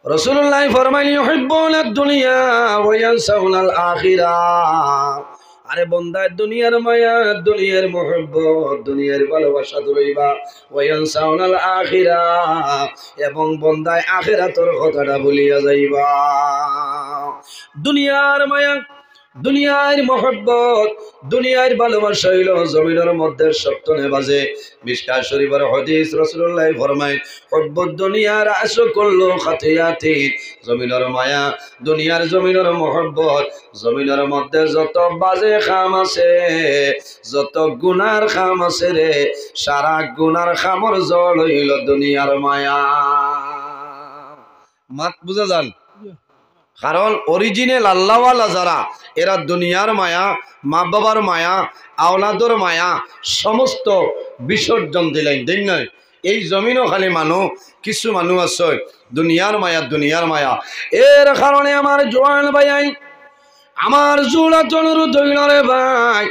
রাসূলুল্লাহ ফরমাইলেন ইউহিব্বুনা দুনিয়া ওয়া ইয়ানসাউনাল আখিরাহ। আরে বন্দায় দুনিয়ার মায়া, দুনিয়ার মুহাব্বত, দুনিয়ার ভালোবাসা ধরইবা, ওয়া ইয়ানসাউনাল আখিরাহ, এবং বন্দায় আখিরাতের কথাটা ভুলিয়া যাইবা। দুনিয়ার মায়া, দুনিয়ার মহব্বত, দুনিয়ার ভালোবাসা হইল জমিনের মধ্যে সপ্তনে বাজে। মিশকাত শরীফের হাদিস, রাসূলুল্লাহ ফরমায় হুব্বুদ দুনিয়ার আশকুল্লু খাতিয়াতি। জমিনের মায়া, দুনিয়ার জমিনের মহব্বত, জমিনের মধ্যে যত বাজে খাম আছে, যত গুনার খাম আছে রে, সারা গুনার খামর জল হইল দুনিয়ার মায়া। মাত বুঝা যান? কারণ অরিজিনাল আল্লাহওয়ালা যারা, এরা দুনিয়ার মায়া, মা বাবার মায়া, আওলাদর মায়া সমস্ত বিসর্জন দিলেন, দেখ নয়। এই জমিনও খালি মানুষ, কিছু মানুষ আছে দুনিয়ার মায়া, দুনিয়ার মায়া। এর কারণে আমার জোয়ান ভাই, আমার জোড়া অনুরোধ হইল রে ভাই,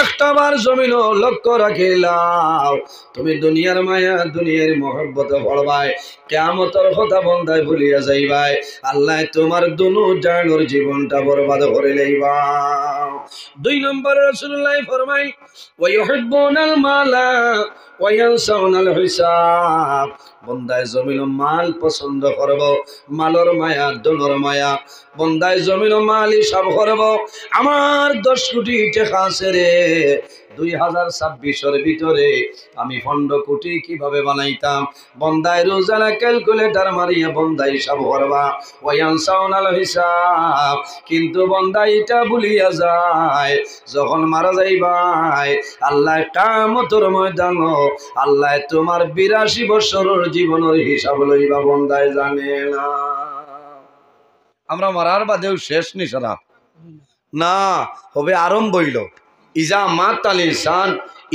একটা বার জমিন লক্ষ্য রাখিলাও। তুমি দুনিয়ার মায়া, দুনিয়ার মহব্বতে পড়বাই, কিয়ামতের কথা বন্দায় ভুলিয়া যাইবাই, আল্লাহ তোমার দুনু জানোর জীবনটা বরবাদ করে লইবা। 2 নম্বরে রাসূলুল্লাহ ফরমাই ওয়া ইউহিব্বুনাল মালা ওয়া ইয়ানসাউনাল হিসাব। বন্দায় জমিন মাল পছন্দ করব, মালর মায়া, দনর মায়া। বন্দায় জমিন মাল হিসাব করব, আমার 10 কোটি টাকা আছে রে, 2026-এর ভিতরে আমি 15 কোটি কিভাবে বানাইতাম। বন্দায় রোজানা ক্যালকুলেটর মারিয়া বন্দায় হিসাব করবা, ওয়ায়ানসাউনাল হিসাব। কিন্তু বন্দায় এটা ভুলিয়া যায়, যখন মারা যাইবাই আল্লাহ কিয়ামতের ময়দান, আল্লাহ তোমার 82 বছরের জীবনের হিসাব লইবা, বন্দায় জানে না। আমরা মারার বাদেও শেষ নি সারা না, হবে আরম্ভ হইল। ইজা মাতাল ইনসান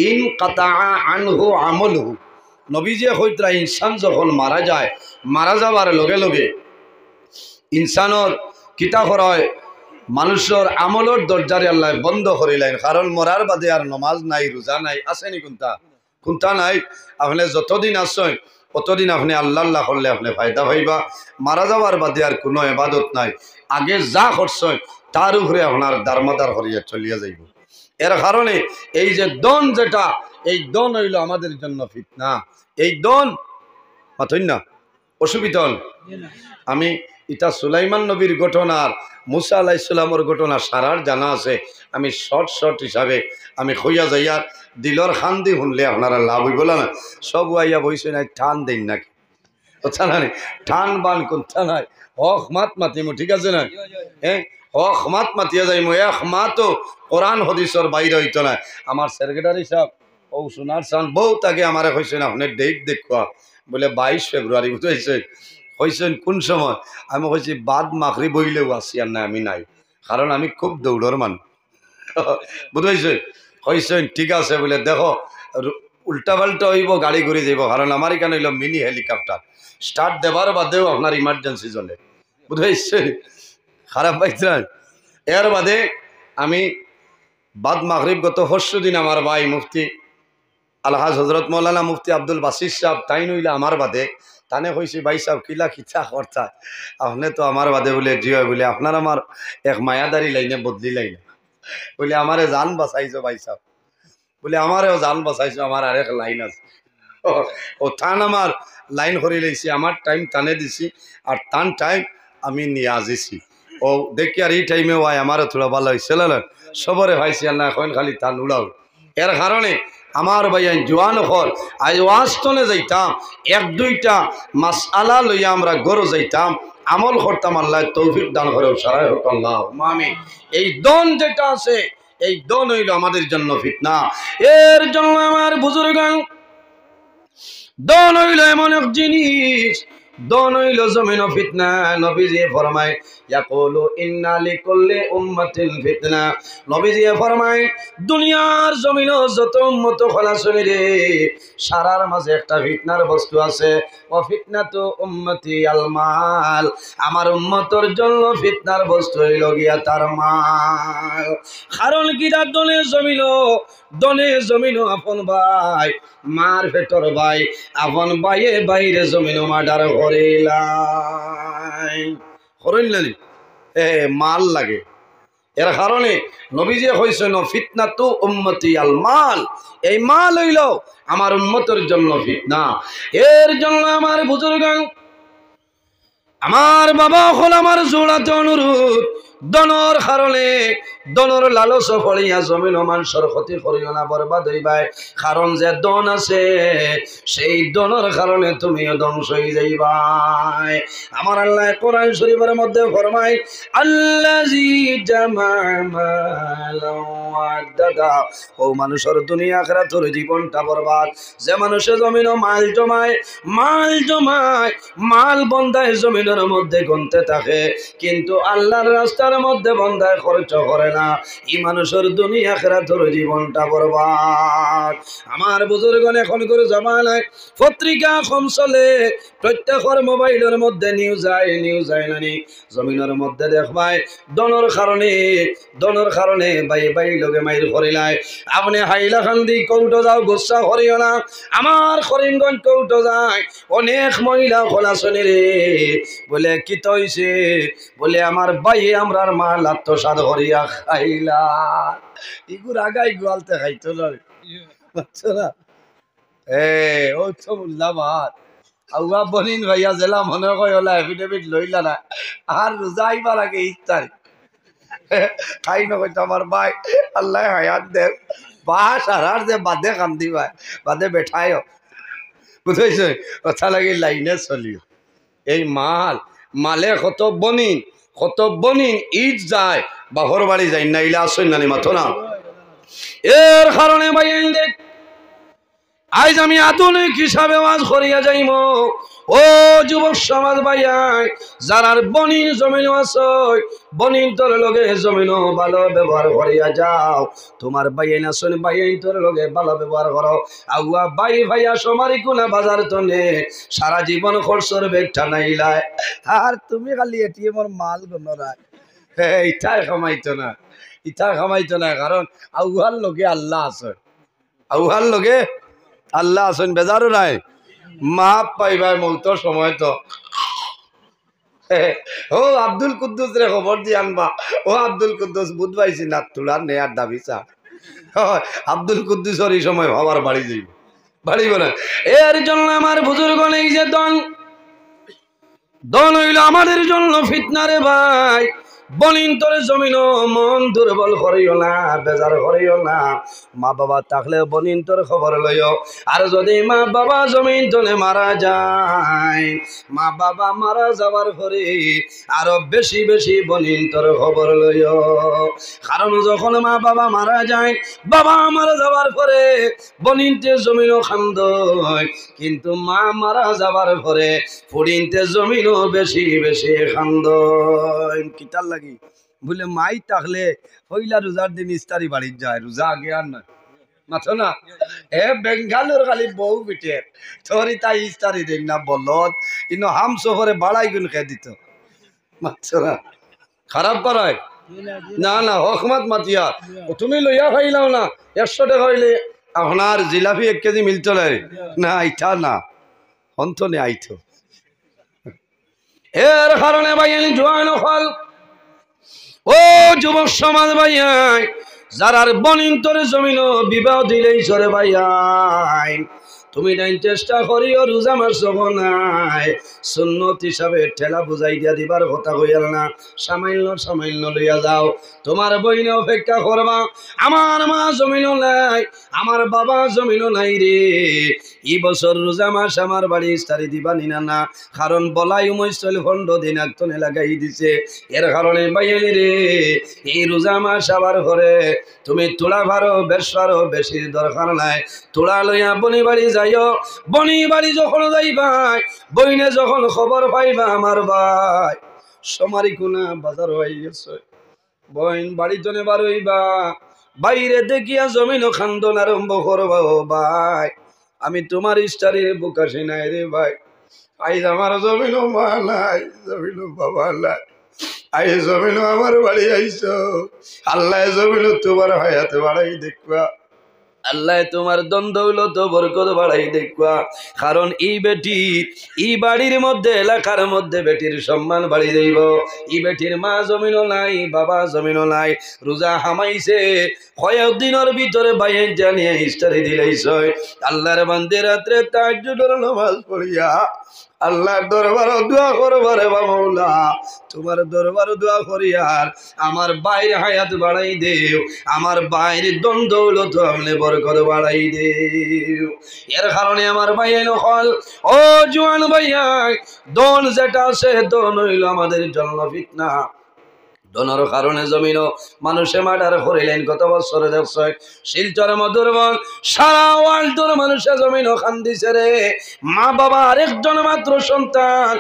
ইন কাতা আনহু আমলহু। নবীজি কইতরা ইনসান যখন মারা যায়, মারা যাবার লগে লগে ইনসানর কিতা করা হয়, মানুষের আমলের দরজারে আল্লাহ বন্ধ করিলেন। কারণ মরার বাদে আর নমাজ নাই, রোজা নাই, আসেনি কোনটা কোনটা নাই। আপনি যতদিন আসেন কতদিন আপনি আল্লাহ আল্লাহ করলে আপনি ফায়দা পাইবা। মারা যাওয়ার বাদে আর কোনো ইবাদত নাই, আগে যা করছেন তার উপরে আপনার দারমাদার করিয়া চলিয়া যাইব। এর কারণে এই যে দন, যেটা এই দন হইল আমাদের জন্য ফিতনা। এই দন মাথইন না, অসুবিধা হল। আমি এটা সুলাইমান নবীর ঘটনার, মুসা আলাইহিস সালামের ঘটনা সারার জানা আছে। আমি শর্ট হিসাবে আমি খইয়া যাইয়ার দিলর খান দি শুনলে আপনারা লাভ হইব না। সব আইয়া বইছে নাই, টান দেন নাকি কথা না, টান বান কোনটা নাই, হক মাত মাতিমো, ঠিক আছে না? হ্যাঁ, হক মাত মাতিয়া যাইমো, এক মাতো কোরআন হদিসর বাইরে হইতো না। আমার সেক্রেটারি সাহেব ও সোনার চান বহুত আগে আমার কইছেন আপনি ডেট দেখুয়া, বলে 22 ফেব্রুয়ারি বুঝাইছে। কইছেন কোন সময়? আমি কইছি বাদ মাগরিব বইলেও আছি, আর না আমি নাই, কারণ আমি খুব দৌড়র মানুষ, বুঝাইছে। কইছেন ঠিক আছে, বলে দেখো উল্টা পাল্টা হইব, গাড়ি ঘুরে যাইব, কারণ আমার এখানে হইল মিনি হেলিকপ্টার, স্টার্ট দেবার বাদেও আপনার ইমার্জেন্সি চলে, বুঝাইছে। খারাপ পাইছেন। এর বাদে আমি বাদ মাগরিব গত পরশু দিন আমার ভাই মুফতি আলহাজ হজরত মৌলানা মুফতি আব্দুল বাসির সাহেব তাই নইলে আমার বাদে তানে কইছি, ভাই সাহেব কিলা খিচা করতা আপনি তো আমার বাদে, বলে জি হয়, বলে আপনার আমার এক মায়াদারি লাইনে বদলি লাইনে, বলে আমারে জান বাঁচাইছো ভাই সাহেব, বলে আমারেও জান বাঁচাইছো, আমার আরেক লাইন আছে। ও টান আমার লাইন করে লাইছি, আমার টাইম টানে দিছি, আর টান টাইম আমি নিয়ে আসিছি। ও দেখি আর এই টাইমে ভাই আমারও থোড়া ভালো হয়েছে, সবরে ভাইছি আর না, এখন খালি টান উড়াও। এর কারণে আমার ভাইয়া জোয়ান হল আজ ওয়াস্তনে যাইতাম, 1-2টা মাসআলা লইয়া আমরা গরো যাইতাম, আমল করতাম, আল্লাহ তৌফিক দান করে সারাই হোক আল্লাহ আমিন। এই দন যেটা আছে, এই দন হইল আমাদের জন্য ফিতনা। এর জন্য আমার বুজুর্গান, দন হইল এমন এক জিনিস, দন হইল জমিন ফিতনা। নবীজি ফরমায় ইয়াকুলু ইন্না লিকুল্লি উম্মাতিন ফিতনা। নবীজি ফরমায় দুনিয়ার জমিন যত উম্মত খলাসনি রে, সারার মাঝে একটা ফিতনার বস্তু আছে। ও ফিতনাতু উম্মতি আল মাল, আমার উম্মতর জন্য ফিতনার বস্তু হইল গিয়া তার মাল। কারণ কি তার দনে জমিন, দনে জমিন আপন ভাই, মার ভেতর ভাই, আপন ভাইয়ে বাইরে জমিন মার্ডার করিলা। নাই হরইলানি মাল লাগে এর কারণে নবীজি কইছেন ফিতনাতু উম্মতি আল মাল এই মাল হইল আমার উম্মতের জন্য ফিতনা এর জন্য আমার বুজুর্গান আমার বাবা হল আমার জোড়াতে অনুরোধ দনর কারণে দনর লালস ফলিয়া জমিন মানুষের ক্ষতি করিও না বরবাদ হইবাই কারণ যে দন আছে সেই দনের কারণে তুমিও ধ্বংস হয়ে যাইবাই আমার আল্লাহ কোরআন শরীফের মধ্যে ফরমায় আল্লাযী জামা মালান ওয়াদাদা ও মানুষের দুনিয়া আখিরাতের জীবনটা বরবাদ যে মানুষে জমিন মাল জমায় মাল বন্দায় জমিনের মধ্যে গুনতে থাকে কিন্তু আল্লাহর রাস্তার মধ্যে বন্দায় খরচ করে না এই মানুষের দুনিয়া আখিরাতের জীবনটা বরবাদ আমার বুজুর্গণ এখন করে জামানায় পত্রিকা কম চলে প্রত্যেকের মোবাইলের মধ্যে নিউজ আয় নানি জমিনের মধ্যে দেখবাই দনের কারণে বাই লগে মাইর করিলাই আপনি হাইলাকান্দি কৌটো যাও গোসা করিও না আমার করিমগঞ্জ কৌটো যায় অনেক মহিলা খোলাশনি রে বলে কি তৈছে বলে আমার ভাই আমরার মাল আত্মসাদ করিয়া খাইলা ইগুর আগাই গোয়ালতে খাইতো না ও তো মুল্লাবাদ আউয়া বনিন ভাইয়া জেলা মনে কয় হলা এফিডেভিট লইলা না আর রোজা আইবার আগে ইফতার খাই নকয় আমার ভাই আল্লাহ হায়াত দেব বাস আর যে বাদে কান্দি ভাই বাদে বেঠায় বুঝাইছে কথা লাগি লাইনে চলিও এই মালে কত বনিন ঈদ যায় বাহর বাড়ি যাই না ইলা আসই নানি মাথো না এর কারণে ভাই দেখ আজ আমি আধুনিক হিসাবে ওয়াজ করিয়া যাইম ও যুবক সমাজ ভাইয়াই যারার বনিন জমিন আছে বনিন তোর লগে জমিন ভালো ব্যবহার করিয়া যাও তোমার ভাইয়াই না শুনে ভাইয়াই তোর লগে ভালো ব্যবহার করো আগুয়া ভাইয়া সমারি কোনা বাজার তনে সারা জীবন খরচর বেগটা নাইলায় আর তুমি খালি এটিএমর মাল গণরা ইটাই খামাইতো না কারণ আগুয়ার লগে আল্লাহ আছে আগুয়ার লগে আল্লাহ আছেন বেজারও নাই মাপ পাইবাই মৌতর সময় তো ও আব্দুল কুদ্দুস রে খবর দিয়ে আনবা ও আব্দুল কুদ্দুস বুধ পাইছি না তোলার নেয়ার দাবি চা আব্দুল কুদ্দুসর এই সময় ভাবার বাড়িব না এর জন্য আমার বুজুর্গ নেই যে দন হইল আমাদের জন্য ফিতনা রে ভাই বনিন তোর জমিন মন দুর্বল করিও না বেজার করিও না মা বাবা থাকলে বনিন তোর খবর লইও আর যদি মা বাবা জমিন তোলে মারা যায় মা বাবা মারা যাবার পরে আরো বেশি বনিন তোর খবর লইও কারণ যখন মা বাবা মারা যায় বাবা মারা যাবার পরে বনিনতে জমিনও খান্দ কিন্তু মা মারা যাবার পরে ফুড়িনতে জমিনও বেশি খান্দ কিতার লাগি বলে মাই তাহলে হইলা রোজার দিন ইস্তারি বাড়ির যায় রোজা আগে আর নয় মাথো না বেঙ্গালোর খালি বউ পিঠে তোরই তাই ইস্তারি দেখ না বলত কিন্তু হাম শহরে বাড়াই গুণ খেয়ে দিত মাথো না খারাপ করায় না হকমত মাতিয়া তুমি লইয়া খাইলাও না 100 টাকা হইলে আপনার জিলাপি 1 কেজি মিলতো না আইতা না হন্তনে আইতো এর কারণে ভাইয়ান জোয়ান হল ও যুবক সমাজ ভাইয়াই যারার বনিন তোরে জমিন বিবাহ দিলেই চলে ভাইয়াই তুমি নাই চেষ্টা করিও রোজা মাস নাই সুন্নত হিসাবে ঠেলা বুঝাই দিয়া দিবার কথা কইয়াল না সামান্য লইয়া যাও তোমার বইনে অপেক্ষা করবা আমার মা জমিনও নাই আমার বাবা জমিনও নাই রে এই বছর রোজা মাস আমার বাড়ি ইস্তারি দিবা নিনা না কারণ বলাই উমৈশল খণ্ড দিন একটনে লাগাই দিছে এর কারণে বাইয়ানি রে এই রোজা মাস আবার ঘরে তুমি তোলা ভারো বেশির দরকার নাই তোলা লইয়া বনি বাড়ি যাইও বনি বাড়ি যখন যাইবাই বইনে যখন খবর পাইবা আমার ভাই সমারি কোনা বাজার হয়ে গেছে বইন বাড়ি জনে বার হইবা বাইরে দেখিয়া জমিন খান্দন আরম্ভ করবা ও ভাই আমি তোমার ইস্তারির বুকাশি নাই রে ভাই আইজ আমার জমিন মা নাই জমিন বাবা নাই আই জমিন আমার বাড়ি আইস আল্লাহ জমিন তোমার হায়াতে বাড়াই দেখবা আল্লাহ তোমার দন দৌলত বরকত বাড়াই দেখবা, কারণ এই বেটি এই বাড়ির মধ্যে এলাকার মধ্যে বেটির সম্মান বাড়ি দেব। এই বেটির মা জমিনও নাই, বাবা জমিনও নাই, রোজা হামাইছে কয়েকদিনের ভিতরে বাইরে জানিয়ে ইস্তারি দিলাইছ। আল্লাহর বান্দে রাত্রে তাহাজ্জুদের নামাজ পড়িয়া আল্লাহর দরবার দোয়া করবারে বাবা, তোমার দরবার দোয়া করিয়ার আমার বাইরে হায়াত বাড়াই দেও, আমার বাইরে দৌলত আমনে বরকত বাড়াই দেও। এর কারণে আমার ভাইয়া নকল, ও জোয়ান ভাইয়া, দন যেটা আছে দন হইল আমাদের জন্য ফিতনা। দনের কারণে জমিনও মানুষে মার্ডার করিলেন। গত বছরে দেখছ শিলচর মধুরবন সারা ওয়ার্ল্ডের মানুষে জমিনও খান্দিছে রে। মা বাবা আরেকজন মাত্র সন্তান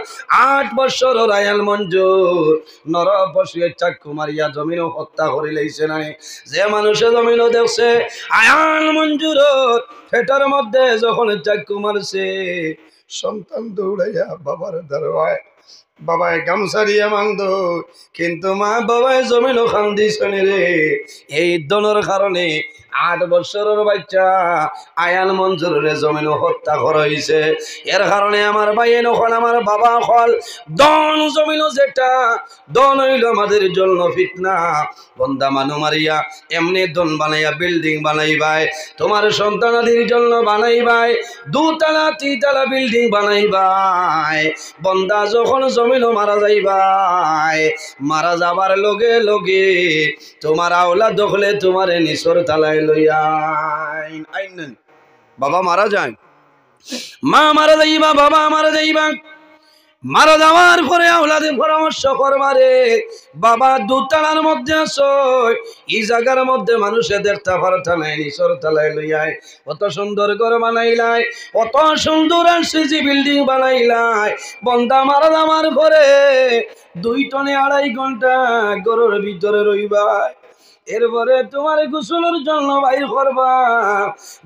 8 বছর রায়াল মঞ্জুর নর বসিয়ে চাকু মারিয়া জমিনও হত্যা করিলেছে নাই। যে মানুষে জমিনও দেখছে আয়াল মঞ্জুর পেটের মধ্যে যখন চাকু মারছে, সন্তান দৌড়াইয়া বাবার দরবায়, বাবায় গামছা দিয়ে মাংদ, কিন্তু মা বাবায় জমিনও খান্দিছেন রে। এই দনের কারণে 8 বছরের বাচ্চা আয়াল মঞ্জুরের জমিনও হত্যা করা হয়েছে। এর কারণে আমার ভাই নখন, আমার বাবা হল দন জমিনও যেটা দন হইল আমাদের জন্য ফিতনা। বন্দা মানু মারিয়া এমনি দন বানাইয়া বিল্ডিং বানাইবাই, তোমার সন্তানাদির জন্য বানাইবাই, 2 তলা 3 তলা বিল্ডিং বানাইবাই। বন্দা যখন জমিনও মারা যাইবাই, মারা যাবার লগে লগে তোমার আওলা দখলে তোমার নিচর তালায় লইয়া আইন। বাবা মারা যায়, মা মারা যাইবা, বাবা মারা যাইবা, মারা যাওয়ার পরে আওলাদে পরামর্শ করবারে, বাবা 2 তলার মধ্যে আছো, এই জায়গার মধ্যে মানুষে দেখতে পারতা নাই, নিচর তালায় লইয়াই কত সুন্দর ঘর বানাইলাই, কত সুন্দর আরসিসি বিল্ডিং বানাইলাই। বন্দা মারা যাওয়ার পরে 2 টনে 2.5 ঘন্টা ঘরের ভিতরে রইবাই। এরপরে তোমার গোসলের জন্য বাইর করবা,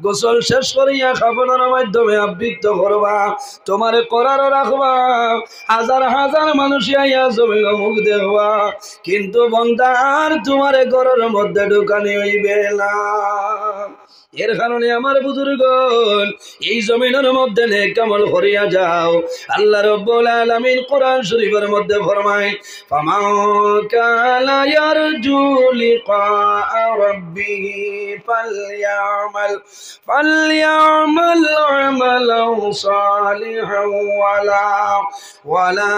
গোসল শেষ করিয়া খাবারের মাধ্যমে আবৃত্ত করবা, তোমার করারও রাখবা, হাজার হাজার মানুষ আইয়া জমিল মুখ দেখবা, কিন্তু বন্দার তোমার ঘরের মধ্যে ঢুকানি হইবে না। এর কারণে আমার বুজুর্গণ এই জমিনের মধ্যে নেক আমল করিয়া যাও। আল্লাহ রাব্বুল আলামিন কোরআন শরীফের মধ্যে ফরমায়, ফামান কানা ইয়ারজু লিকা রাব্বিহি ফালইয়ামাল আমালান সালিহান ওয়ালা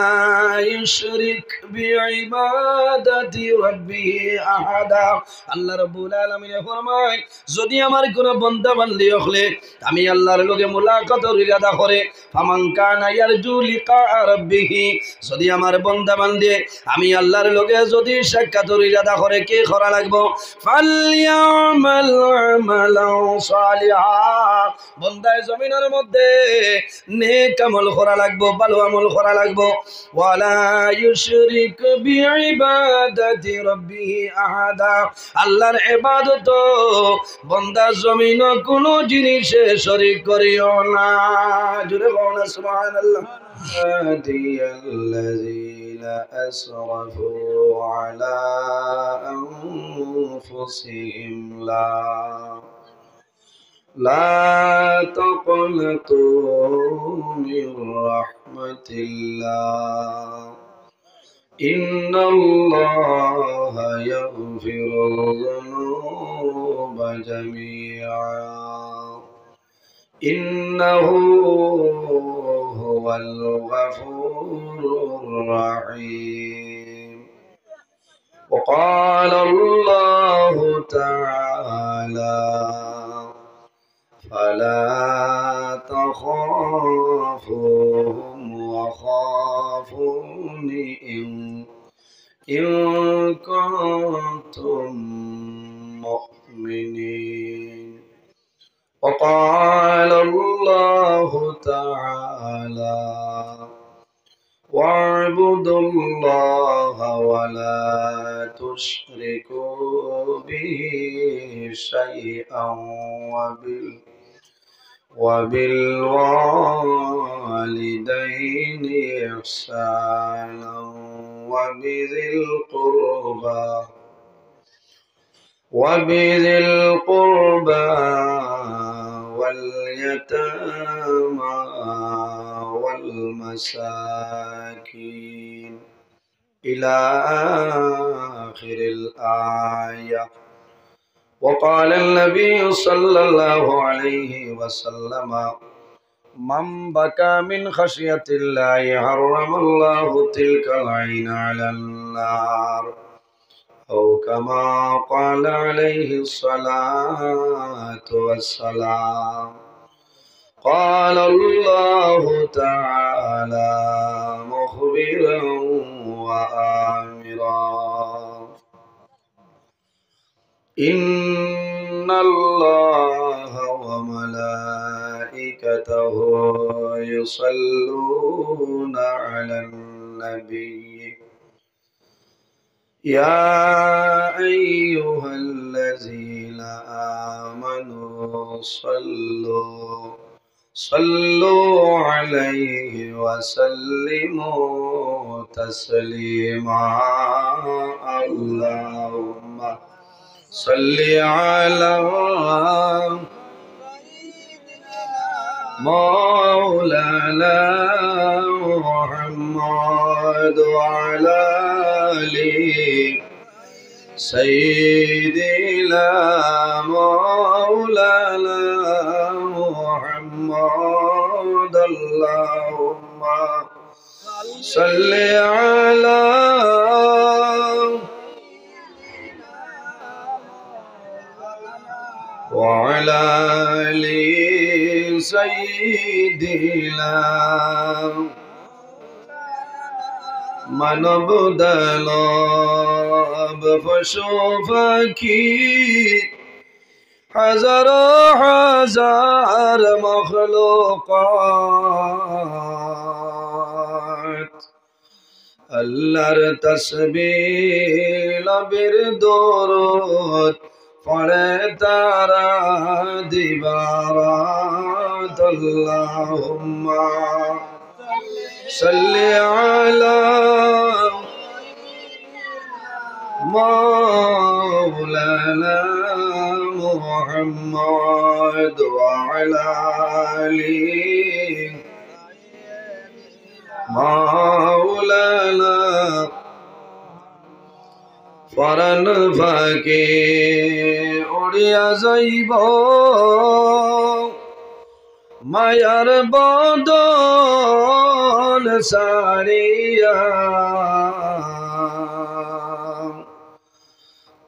ইউশরিক বিইবাদাতি রাব্বিহি আহাদা। আল্লাহ রাব্বুল আলামিন ফরমায়, যদি আমার কোন বন্দা বান্দি হলে আমি আল্লাহর লগে মুলাকাতের ইরাদা করে, ফামান কানা ইয়ারজু লিকা রাব্বিহি, যদি আমার বন্দা বান্দি আমি আল্লাহর লগে যদি সাক্ষাতের ইরাদা করে, কি করা লাগবে? ফালইয়ামাল আমালান সালিহা, বন্দায় জমিনের মধ্যে নেক আমল করা লাগবে, ভালো আমল করা লাগবে। ওয়ালা ইউশরিক বিইবাদাতি রাব্বিহি আহাদা, আল্লাহর ইবাদত বন্দা জমিন কোন জিনিসে শরীক করিও না। জুড়ে কোন সুবহানাল্লাহ। আল্লাযীনা আসরাফু আলা আনফুসিহিম লা তাকনাতু মির রাহমাতিল্লাহ, ইন্নাল্লাহা ইয়াগফিরুয যুনুবা জামিআ, ইন্নাহু হুয়াল গফুরুর রাহিম। وقال الله تعالى فلا تخافوهم وخافوني إن كنتم مؤمنين. وقال الله تعالى واعبدوا الله ولا تشركوا به شيئا وبالوالدين إحسانا وبذي القربى وبذي القربى واليتامى والمساكين إلى آخر الآية. وقال النبي صلى الله عليه وسلم: من بكى من خشية الله حرم الله تلك العين على النار، أو كما قال عليه الصلاة والسلام. قال الله تعالى مخبرا وآمرا: إن الله وملائكته يصلون على النبي يا أيها الذين آمنوا صلوا عليه وسلموا تسليما. اللهم صل على مولانا محمد وعلى آل سيدنا مولانا محمد. اللهم صل على وعلى آل سيدنا মানব দানব পশু পাখি হাজারো হাজার মখলুকাত আল্লাহর তাসবিহ লবির দরুদ পড়ে তারা দিবারাত। আল্লাহুম্মা صل على مولانا محمد وعلى آل مولانا ফরান ফাঁকে উড়িয়া যাইব মায়ার বদন সারিয়া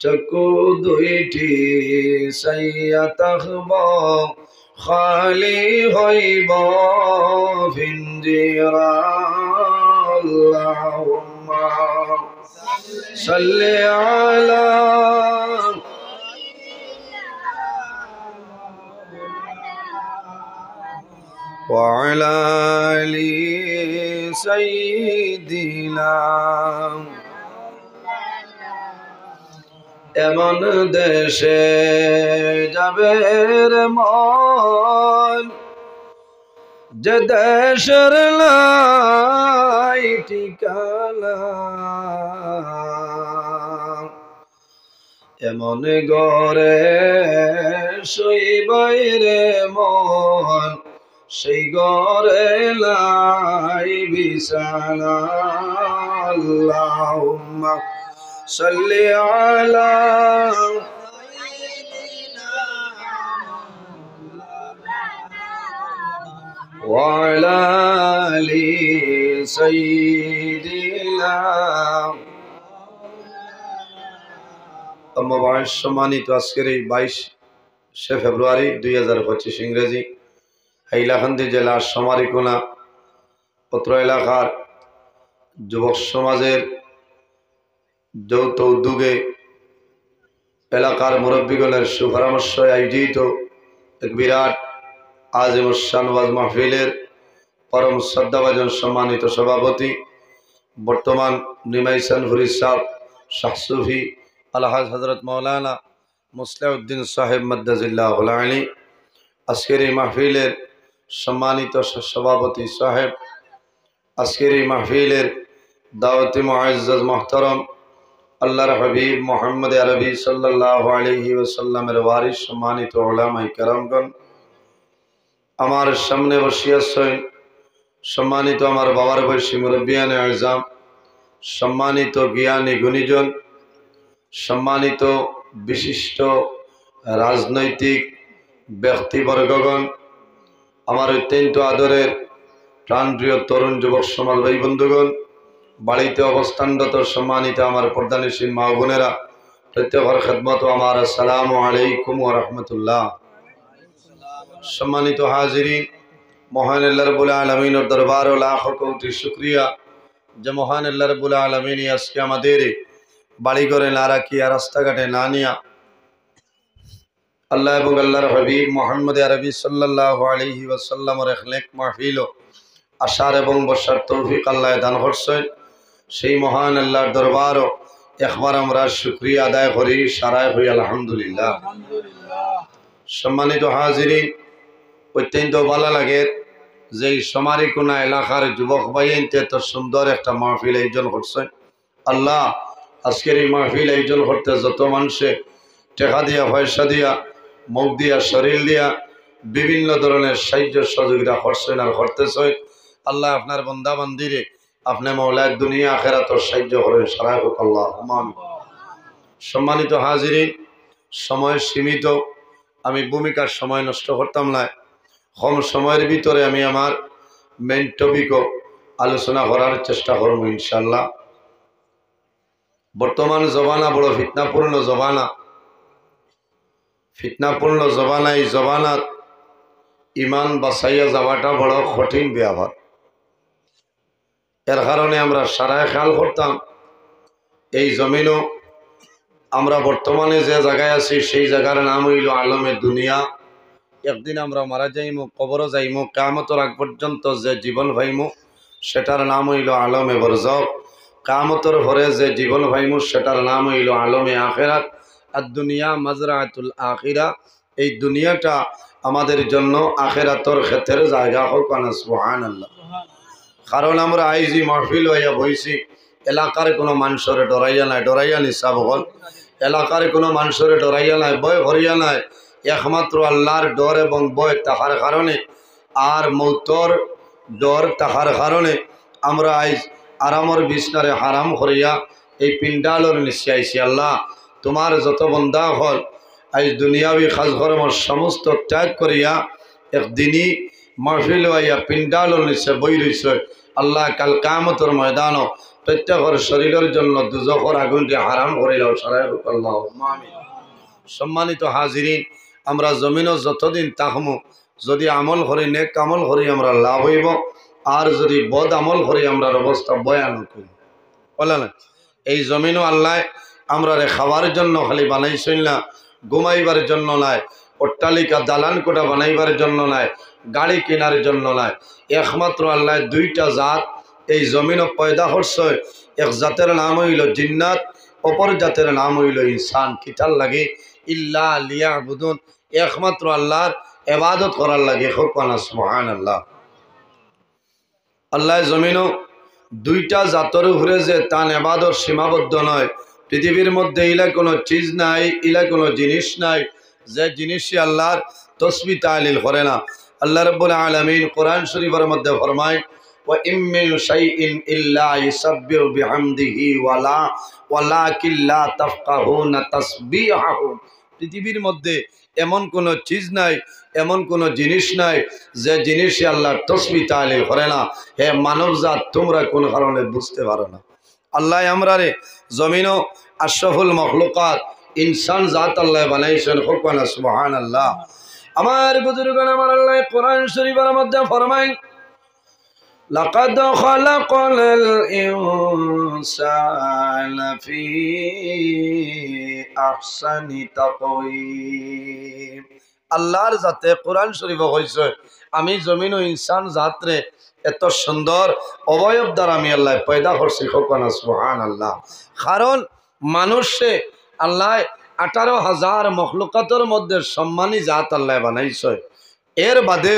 চকু দুইটি সাইয়া তাকব খালি হইব ফিঞ্জিরা। আল্লাহুম্মা সাল্লি আলা وعلى آل سيدنا। এমন দেশে যাবে রে মন যে দেশের লাই ঠিকানা, এমন ঘরে শোইবাই রে মন সেই ঘরে লাই বিছানা। আল্লাহুম্মা সাল্লি আলা ওয়া আলা আলি সাইয়্যিদিনা। সম্মানিত আজকের এই 22শে ফেব্রুয়ারি 2025 ইংরেজি হাইলাকান্দি জেলার সমারিকোনা পত্র এলাকার যুবক সমাজের যৌথ উদ্যোগে এলাকার মুরব্বীগণের সুপরামর্শে আয়োজিত এক বিরাট আজিমুশান ওয়াজ মাহফিলের পরম শ্রদ্ধাভাজন সম্মানিত সভাপতি বর্তমান নিমাইসান হুরিসাব শাহ সুফি আলহাজ হজরত মৌলানা মুসলিউদ্দিন সাহেব মাদ্দাজিল্লাহুল আলী, আজকের এই মাহফিলের সম্মানিত সভাপতি সাহেব, আজকের এই মাহফিলের দাওয়াতি মুআজ্জাজ মুহতারাম আল্লাহর হাবিব মুহাম্মদ আরবি সাল্লাল্লাহু আলাইহি ওয়াসাল্লামের ওয়ারিস সম্মানিত উলামায়ে কেরামগণ, আমার সামনে বসিয়াছেন সম্মানিত আমার বাবার বয়সী মুরব্বিয়ানে আযম, সম্মানিত জ্ঞানী গুণীজন, সম্মানিত বিশিষ্ট রাজনৈতিক ব্যক্তিবর্গগণ, আমার অত্যন্ত আদরের প্রাণপ্রিয় তরুণ যুবক সমাজ ভাই বন্ধুগণ, বাড়িতে অবস্থানরত সম্মানিত আমার পর্দানিশীল মা বোনেরা, প্রত্যেকের খেদমত আমার আসসালামু আলাইকুম ওয়া রাহমাতুল্লাহ। সম্মানিত হাজিরিন, মহান আল্লাহ রাব্বুল আলামিনের দরবারে লাখ কোটি শুকরিয়া যে মহান আল্লাহ রাব্বুল আলামিন আজকে আমাদের বাড়ি ঘরে না রাখিয়া রাস্তাঘাটে না নিয়া আল্লাহ এবং আল্লাহর হাবিব মুহাম্মদ আরবি সাল্লাল্লাহু আলাইহি ওয়াসাল্লামের একলেক মাহফিল আশার এবং বসার তৌফিক আল্লাহ দান করছেন। সেই মহান আল্লাহর দরবারও একবার আমরা শুকরিয়া আদায় করি, সারায় হই আলহামদুলিল্লাহ। সম্মানিত হাজিরিন, অত্যন্ত ভালো লাগে যে সমারিকোনা এলাকার যুবক ভাইয়েনতে এত সুন্দর একটা মাহফিল আয়োজন করছেন। আল্লাহ আজকের এই মাহফিল আয়োজন করতে যত মানুষে টাকা দিয়া, পয়সা দিয়া, মুখ দিয়া, শরীর দিয়া বিভিন্ন ধরনের সাহায্য সহযোগিতা করছেন আর করতেছেন, আল্লাহ আপনার বন্দা বান্দিরে আপনি মৌলায় দুনিয়া আখেরাত সাহায্য করেন, সারাই হোক আল্লাহ। সম্মানিত হাজিরিন, সময় সীমিত, আমি ভূমিকার সময় নষ্ট করতাম না। কম সময়ের ভিতরে আমি আমার মেইন টপিকও আলোচনা করার চেষ্টা করব ইনশাল্লাহ। বর্তমান জবানা বড় ফিতনাপূর্ণ জবানা। ফিতনাপূর্ণ জবানা, এই জবানাত ইমান বাঁচাইয়া যাওয়াটা বড় কঠিন ব্যাপার। এর কারণে আমরা সারায় খেয়াল করতাম এই জমিনও আমরা বর্তমানে যে জায়গায় আছি সেই জায়গার নাম হইল আলমে দুনিয়া। একদিন আমরা মারা যাইমু, কবরও যাইমু, কিয়ামতের আগ পর্যন্ত যে জীবন ভাইমু সেটার নাম হইল আলমে বরজখ। কিয়ামতের পরে যে জীবন ভাইমু সেটার নাম হইল আলমে আখিরাত। আর দুনিয়া মাজরাতুল আখিরা, এই দুনিয়াটা আমাদের জন্য আখিরাতের ক্ষেত্রে জায়গা হোক না, সুবহানাল্লাহ। কারণ আমরা আইজি মাহফিল হইয়া বইছি, এলাকার কোনো মানুষের ডরাইয়া নাই, ডরাইয়া নিসাব হল, এলাকার কোনো মানুষের ডরাইয়া নাই, ভয় করিয়া নাই, একমাত্র আল্লাহর ডর এবং ভয় তাহার কারণে আর মৌতর ডর তাহার কারণে আমরা আইজ আরামর বিছনারে হারাম করিয়া এই পিণ্ডালর নিচে আইছি। আল্লাহ তোমার যত বন্দা হল আজ দুনিয়াবি খাজকর্মর সমস্ত ত্যাগ করিয়া একদিনই মাহফিল হইয়া পিণ্ডালর নিচে বই রইছে। আল্লাহ কাল কিয়ামতের ময়দানও প্রত্যেকের শরীরের জন্য দুজখর আগুনটি হারাম করিলাও, সারাই হোক আল্লাহ আমিন। সম্মানিত হাজিরিন, আমরা জমিনও যতদিন তাহমু যদি আমল করি, নেক আমল করি আমরা লাভ হইব, আর যদি বদ আমল করি আমরা অবস্থা ভয়ানক হইব। বলে না, এই জমিনও আল্লাহ আমরা খাবার জন্য খালি বানাইছেন না, ঘুমাইবার জন্য নাই, অট্টালিকা দালান কোটা বানাইবার জন্য নাই, গাড়ি কেনার জন্য নাই। একমাত্র আল্লাহ দুইটা জাত এই জমিনও পয়দা করছে। এক জাতের নাম হইল জিন্নাত, অপর জাতের নাম হইল ইনসান। কিতার লাগে ইল্লা লিয়াবুদুন, একমাত্র আল্লাহর ইবাদত করার লাগে, হোক না সুবহানাল্লাহ। আল্লাহ জমিনও দুইটা জাতের উপরে যে তান ইবাদত সীমাবদ্ধ নয়। পৃথিবীর মধ্যে ইলা কোনো চিজ নাই, ইলা কোনো জিনিস নাই যে জিনিসই আল্লাহর তসবিহ তাহলিল করে না। আল্লাহ রাব্বুল আলামিন কোরআন শরীফের মধ্যে ফরমায়, ওয়া ইম মিন শাইইন ইল্লা ইউসাব্বিহু বিহামদিহি ওয়ালাকিন লা তাফকাহুনা তাসবিহাহুম। পৃথিবীর মধ্যে এমন কোনো চিজ নাই, এমন কোনো জিনিস নাই যে জিনিসই আল্লাহর তসবিহ তাহলিল করে না। হে মানবজাত, তোমরা কোন কারণে বুঝতে পারো না। আল্লাহ আমরারে জমিনও আশরাফুল মখলুকাত ইনসান জাত আল্লাহ বানাইছেন, হোক না সুবহানাল্লাহ। আমার বুজুর্গণ, আমার আল্লাহ কোরআন শরীফের মধ্যে ফরমায়, লাকাদ খালাকনাল ইনসানা ফি আহসানি তাকওয়িম। আল্লাহর জাতে কোরআন শরীফে কইছে, আমি জমিন ও ইনসান জাতরে এত সুন্দর অবয়ব দ্বারা আমি আল্লাহ পয়দা করছি, হোক না সুবহানাল্লাহ। কারণ মানুষে আল্লাহ 18,000 মখলুকাতের মধ্যে সম্মানী জাত আল্লাহ বানাইছে। এর বাদে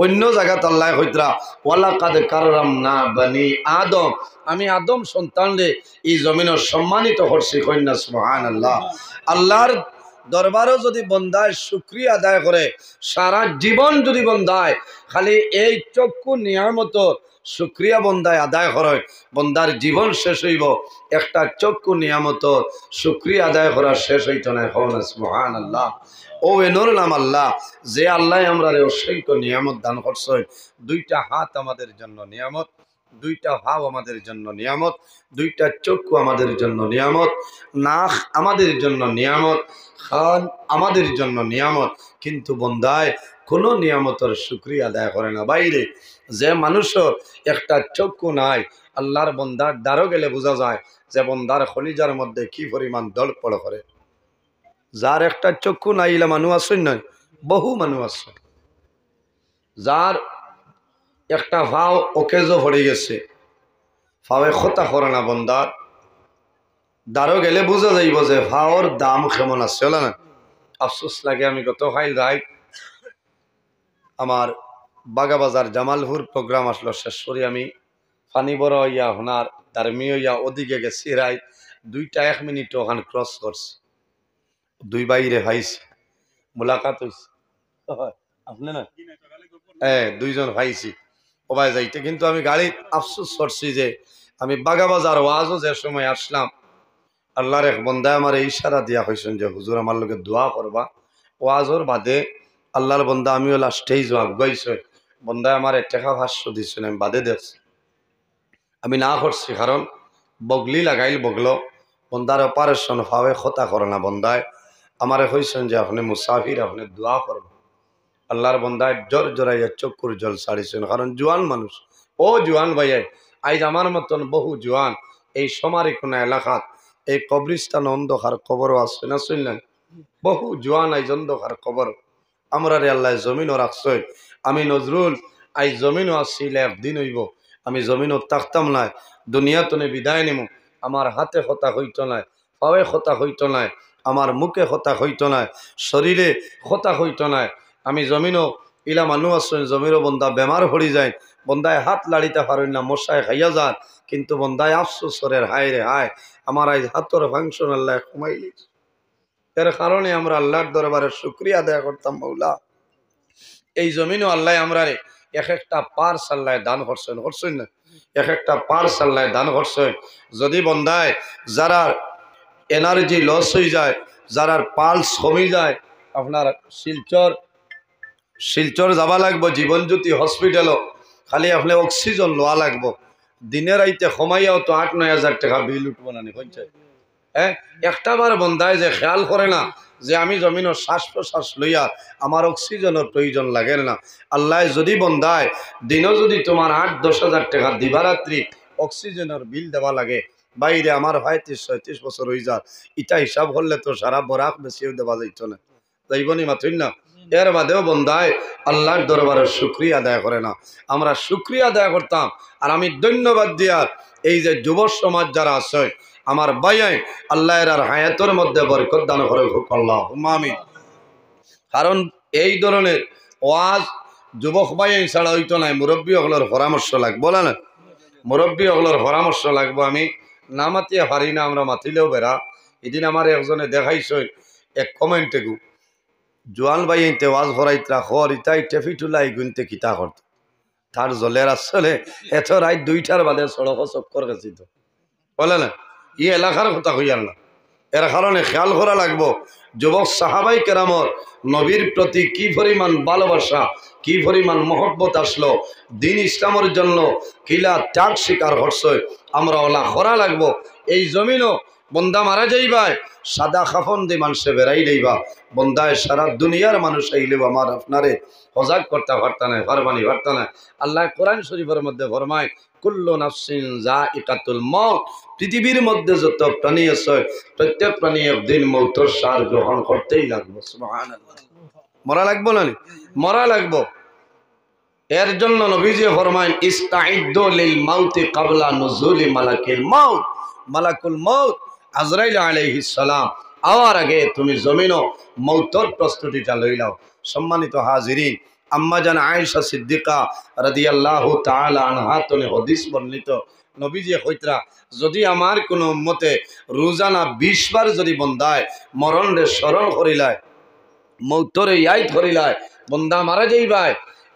অন্য জায়গাতে আল্লাহ কইতরা ওয়ালাকাদ কাররামনা বনি আদম, আমি আদম সন্তানরে এই জমিনের সম্মানিত করছি। কন্যা সুবহানাল্লাহ। আল্লাহর দরবারও যদি বন্দায় শুকরিয়া আদায় করে, সারা জীবন যদি বন্দায় খালি এই চক্ষু নিয়ামত শুকরিয়া বন্দায় আদায় করে, বন্দার জীবন শেষ হইব। একটা চক্ষু নিয়ামত শুকরিয়া আদায় করা শেষ হইত না। সুবহানাল্লাহ। ও এনোর নাম আল্লাহ, যে আল্লাহ আমরা অসংখ্য নিয়ামত দান করছে। দুইটা হাত আমাদের জন্য নিয়ামত, দুইটা ভাব আমাদের জন্য নিয়ামত, দুইটা চক্ষু আমাদের জন্য নিয়ামত, নাক আমাদের জন্য নিয়ামত, খান আমাদের জন্য নিয়ামত। কিন্তু বন্দায় কোনো নিয়ামতের শুকরিয়া আদায় করে না। বাইরে যে মানুষের একটা চক্ষু নাই, আল্লাহর বন্দার দ্বারও গেলে বোঝা যায় যে বন্দার খলিজার মধ্যে কি পরিমাণ দলপড় করে। যার একটা চক্ষু নাই ইলা মানুষ আসেন নয়, বহু মানুষ আছে। যার একটা ভাও ওকেজো পড়ে গেছে, ফাওয়ে খতা করে না, বন্দার দ্বারও গেলে বোঝা যাইব যে ভাওর দাম কেমন আছে। হলো না? আফসোস লাগে, আমি গত হাইল রাই আমার বাগাবাজার জামালপুর প্রোগ্রাম আসলো, শেষ করি আমি ফানি বড় হইয়া হোনার দারমি হইয়া ওদিকে গেছি। রাই 2টা 1 মিনিট ওখানে ক্রস করছি, দুই বাইরে ভাইছি, মোলাকাত হয়েছে। আপনি না দুইজন ভাইছি ওবাই যাইতে, কিন্তু আমি গাড়ির আফসোস করছি যে আমি বাগাবাজার ওয়াজও যে সময় আসলাম, আল্লাহর এক বন্দায় আমার ইশারা দিয়া হয়েছেন যে হুজুর আমার লোকে দোয়া করবা। ওয়াজর বাদে আল্লাহর বন্দা আমি ওলা স্টেজ আগাইছে, বন্দায় আমার টেকা ভাষ্য দিচ্ছেন, আমি বাদে দেখছি, আমি না করছি। কারণ বগলি লাগাইল বগলো, বন্দার অপারেশন ভাবে খতা করে না। বন্দায় আমারে হয়েছেন যে আপনি মুসাফির, আপনি দোয়া করবেন। আল্লাহর বন্দায় জোর জোরাইয়া চক্ষুর জল ছাড়িছেন। কারণ জোয়ান মানুষ, ও জোয়ান ভাইয়াই, আজ আমার মতন বহু জোয়ান এই সমারি কোনা এলাকাত এই কবরিস্তান অন্ধকার কবরও আছে না, শুনলেন? বহু জোয়ান আইজ অন্ধকার কবর। আমরা রে আল্লাহ জমিনও রাখছে। আমি নজরুল আই জমিনও আসছিল, একদিন হইব আমি জমিনও থাকতাম নাই, দুনিয়া তনে বিদায় নিমু। আমার হাতে কথা হইত নাই, পায়ে কথা হইত নাই, আমার মুখে কথা হইত নাই, শরীরে কথা হইত নাই। আমি জমিনও ইলা মানুষ আসছেন, জমিনও বন্দা বেমার হরি যায়, বন্দায় হাত লাড়িতে পারেন না, মশায় খাইয়া যান। কিন্তু বন্দায় আফসোস করে, হায় রে হায়, আমার আজ হাতর ফাংশন আল্লাহ কমাইলি। এর কারণে আমরা আল্লাহর দরবারে শুকরিয়া আদায় করতাম। মৌলা, এই জমিনও আল্লাহ আমরা রে এক একটা পার্স আল্লাহ দান করছেন, করছেন না? এক একটা পার্স আল্লাহ দান করছেন। যদি বন্দায় যারা এনার্জি লস হয়ে যায়, যারা পালস কমে যায়, আপনার শিলচর যাবা লাগবো, জীবনজ্যোতি হসপিটালও খালি আপনি অক্সিজেন লওয়া লাগবো। দিনে রাইতে কমাইয়াও তো 8-9 হাজার টাকা বিল উঠবো না, হচ্ছে। হ্যাঁ, একটা বার বন্দায় যে খেয়াল করে না যে আমি জমিনের শ্বাস প্রশ্বাস লইয়া আমার অক্সিজেনের প্রয়োজন লাগে না। আল্লাহ যদি বন্দায় দিনও যদি তোমার 8-10 হাজার টাকা দিবারাত্রি অক্সিজেনের বিল দেওয়া লাগে, বাইরে আমার 35-37 বছর হয়ে যার, ইটা হিসাব করলে তো সারা বরাক বেশিও দেওয়া যাইত না, যাইবনি মাথুন না? এর বাদেও বন্দায় আল্লাহর দরবারের শুকরিয়া আদায় করে না। আমরা শুকরিয়া আদায় করতাম। আর আমি ধন্যবাদ দিয়ার এই যে যুব সমাজ যারা আছে আমার ভাইয়াই, আল্লাহ এর হায়াতের মধ্যে বরকত দান করে, আল্লাহুম্মা আমিন। কারণ এই ধরনের ওয়াজ যুবক ভাইয়াই ছাড়া হইতো নাই, মুরব্বী হগলোর পরামর্শ লাগবো না, মুরব্বী হগলোর পরামর্শ লাগবো। আমি না মাতিয়ে পারি না, আমরা মাতিলেও বেড়া। এদিন আমার একজনে দেখাইছে এক কমেন্টে গু জোয়ান ভাই এতে ওয়াজ ভরাইতরা খর ইতাই টেফি টুলাই গুনতে কিতা করত, তার জলের আসলে এত রাত 2টার বাদে সড়ক চক্কর গেছি তো, বলে না? ই এলাকার কথা হইয়ার না। এর কারণে খেয়াল করা লাগবো যুবক সাহাবাই কেরামর নবীর প্রতি কি পরিমাণ ভালোবাসা, কি পরিমাণ মহব্বত আসলো, দিন ইসলামের জন্য কিলা ত্যাগ স্বীকার করছে। আমরা ওলা করা লাগবো। এই জমিনও বন্দা মারা যাইবাই, সাদা খাফন দিয়ে মানুষে বেড়াই যাইবা। বন্দায় সারা দুনিয়ার মানুষ আইলেও আমার আপনারে হজাগ করতে পারত না, ফারমানি পারত না। আল্লাহ কোরআন শরীফের মধ্যে ফরমায় কুল্লু নাফসিন যায়িকাতুল মউত, পৃথিবীর মধ্যে যত প্রাণী আছে প্রত্যেক প্রাণী একদিন মৌতের স্বাদ গ্রহণ করতেই লাগবে। সুবহানাল্লাহ, মরা লাগবো না? মরা লাগবো। এর জন্য নবীজি ফরমায় ইস্তাইদ্দু লিল মাউতি ক্বাবলা নুজুলি মালাকিল মাউত, মালাকুল মাউত আজরাইল আলাইহিস সালাম আওয়ার আগে তুমি জমিনও মৌতের প্রস্তুতিটা লই নাও। সম্মানিত হাজিরিন, আম্মা জান আয়েশা সিদ্দিকা রাদিয়াল্লাহু তাআলা আনহা তনে হাদিস বর্ণিত নবীজি কইতরা যদি আমার কোনো উম্মতে রোজানা 20 বার যদি বন্দায় মরণ রে স্মরণ করিলায় মৌতরে ইয়াদ করিলায় বন্দা মারা যাইবাই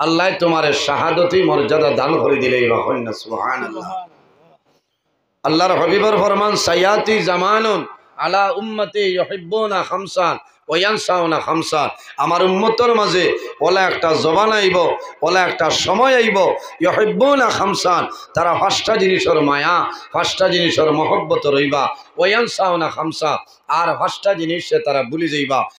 আল্লাহ তোমার শাহাদতি মর্যাদা দান করে দিলেই বা হয় না সুবহানাল্লাহ। আল্লাহর হাবিবর ফরমান সায়াতি জামানুন আলা উম্মতি ইউহিব্বুনা খামসান ওয়া ইয়ানসাউনা খামসান, আমার উম্মতের মাঝে ওলা একটা জবান আইব, ওলা একটা সময় আইব ইউহিব্বুনা খামসান, তারা পাঁচটা জিনিসের মায়া পাঁচটা জিনিসের মহব্বত রইবা, ওয়া ইয়ানসাউনা খামসা, আর পাঁচটা জিনিসে তারা ভুলে যাইবা।